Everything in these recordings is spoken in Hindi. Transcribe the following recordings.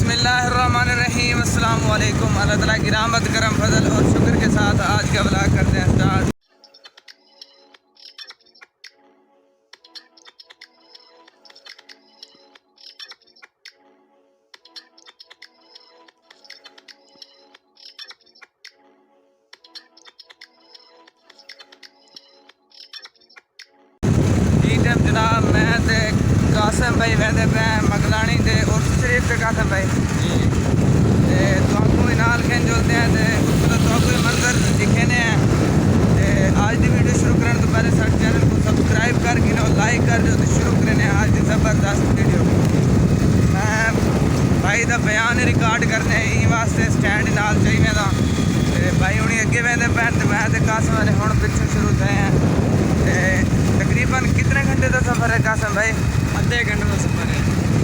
बिस्मिल्लाहिर्रहमानिर्रहीम अस्सलाम वालेकुम। अल्लाह ताला की रहमत करम फजल और शुक्र के साथ आज का व्लॉग करते हैं स्टार्ट। जनाब मैं ते कासिम भाई वहदे पे मगलानी दे और शरीफ से कासिम भाई ते तुमको नाल खेन जुलते हैं ते उसको तो मंजर दिखेने हैं। ते आज की वीडियो शुरू करने तो पहले सारे चैनल को सब्सक्राइब कर गिनो लाइक कर जो तो शुरू करने आज की ज़बरदस्त वीडियो। मैं भाई का बयान रिकॉर्ड करने ही वास्ते स्टैंड नाल चाहिए था ते भाई उन्हें अगे वहदे पैन ते मैं ते कासिम वाले हुण पिछे शुरू थे हैं। तकरीबन कितने घंटे का सफ़र है कासिम भाई? आधे घंटे का सफ़र है।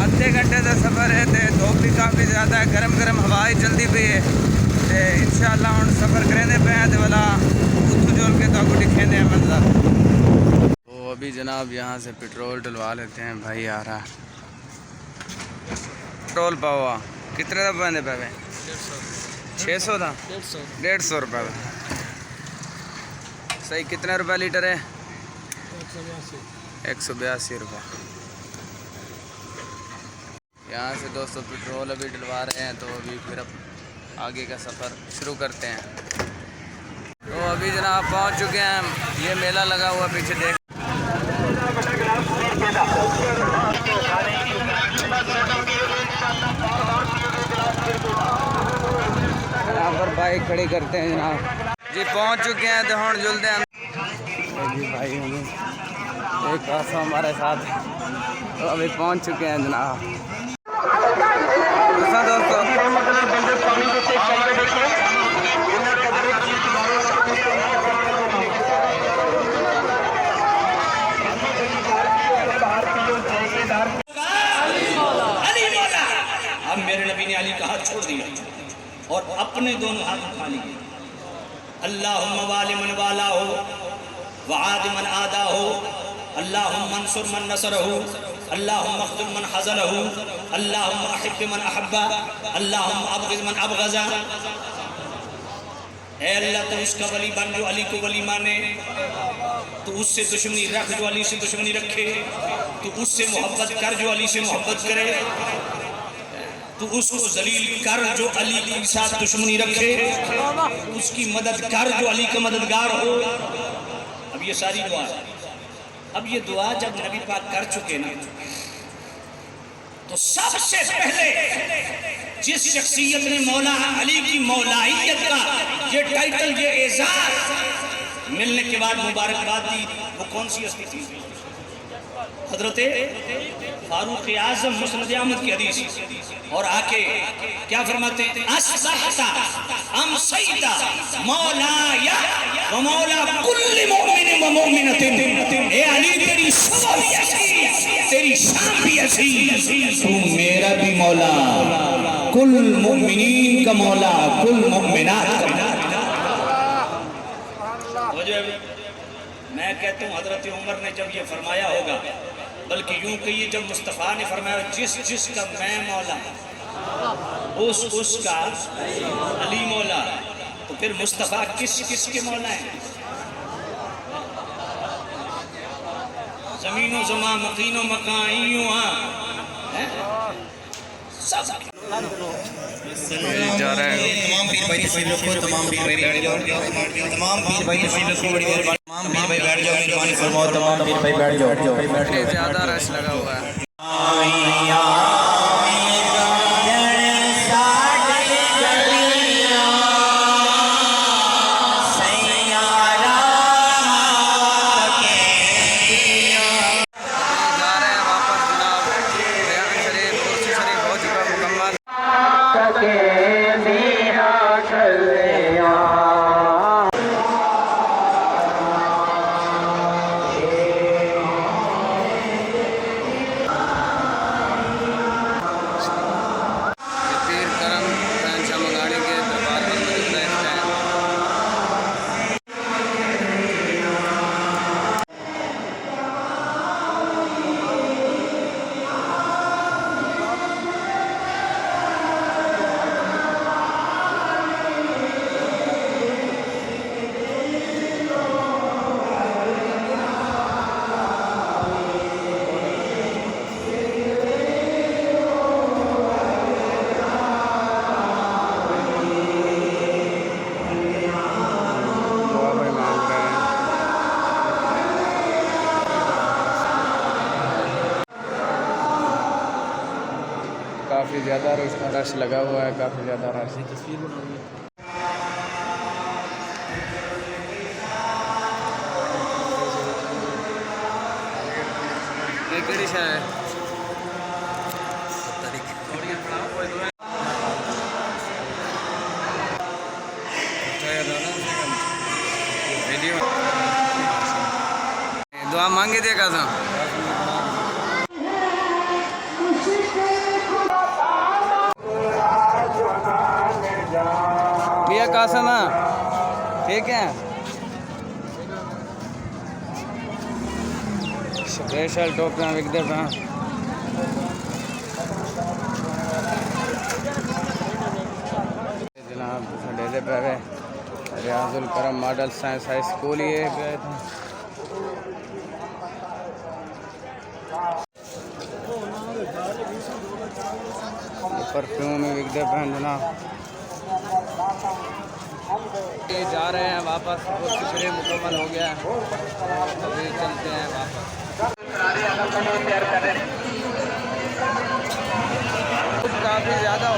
आधे घंटे का सफ़र है तो धूप भी काफ़ी ज़्यादा है, गर्म गर्म हवा ही चलती पई है। तो इंशाअल्लाह हम सफ़र करेंगे पे तो वाला उतू जोल के तो दिखेंगे मंजर। तो अभी जनाब यहाँ से पेट्रोल डलवा लेते हैं भाई आ रहा पेट्रोल पावा कितने का पैंदे पे 600 था 150 रुपये सही। कितने रुपये लीटर है? 182 रुपये। यहाँ से दोस्तों पेट्रोल अभी डलवा रहे हैं तो अभी फिर अब आगे का सफ़र शुरू करते हैं। तो अभी जनाब पहुँच चुके हैं हम, ये मेला लगा हुआ पीछे देख। यहाँ पर बाइक खड़ी करते हैं जनाब जी। पहुँच चुके हैं तो हम जुलते हैं जी भाई होंगे एक खासा हमारे साथ। तो अभी पहुंच चुके हैं जनाब। दोस्तों अब मेरे नबी ने अली का हाथ छोड़ दिया और अपने दोनों हाथ उठा लिए। अल्लाहुम्मा वाली मन वाला हो वाद मन आदा हो, अल्लाहुम्मा मंसुर मन नसरहु, अल्लाहुम्मा अख्जुल मन हज़लहु, अल्लाहुम्मा अहिब्ब मन अहब्बा, अल्लाहुम्मा अबग़िज़ मन अबग़ज़ा। ऐ अल्लाह तो उसका वली बन जो अली को वली माने, तो उससे दुश्मनी रख जो अली से दुश्मनी रखे, तो उससे मोहब्बत कर जो अली से मोहब्बत करे, तो उसको जलील कर जो अली के साथ दुश्मनी रखे, उसकी मदद कर जो अली का मददगार हो। अब ये सारी दुआ, अब ये दुआ जब नबी पाक कर चुके ना, तो सबसे पहले जिस शख्सियत ने मौला अली की मौलाइयत का ये टाइटल ये एजाज मिलने के बाद मुबारकबाद दी, वो कौन सी हस्ती थी? हजरते फारूक आजम मुस्नद अहमद की हदीस। और आके क्या फरमाते हैं? अस्बहता अमसैता मौलाया व मौला कुल्ली मोमिन व मोमिनतिन। ए अली तेरी सुबह भी ऐसी, तेरी शाम भी ऐसी, तू मेरा भी मौला, कुल मोमिनीन का मौला, कुल मोमिनात का मौला। मैं कहता हूँ हजरत उमर ने जब ये फरमाया होगा, बल्कि यूं कहिए जब मुस्तफ़ा ने फरमाया जिसका मैं मौला उसका अली मौला, तो फिर मुस्तफ़ा किस के मौला है? ज़मीनो ज़मा मकीनो मकाइयों सब जा रहा है। तमाम पीर भाई तमाम पीर भाई बैठ जाओ, तमाम पीर भाई बड़ी मेहरबानी, तमाम पीर भाई बैठ जाओ, मेहरबानी फरमाओ, तमाम पीर भाई बैठ जाओ। ज़्यादा रश लगा हुआ है। ज़्यादा रश लगा हुआ है, काफ़ी ज़्यादा रश। केड़ी शहर है? दुआ मांगी दे का भैया कासम ठीक है। स्पेशल टोपियां विकते पे जनाब डेरे पे रियाजुल करम मॉडल साइंस हाई स्कूल ये गए थे। परफ्यूम विकते पे जनाब। ये जा रहे हैं वापस, शरीर मुकम्मल हो गया है, अभी चलते हैं वापस। काफ़ी ज़्यादा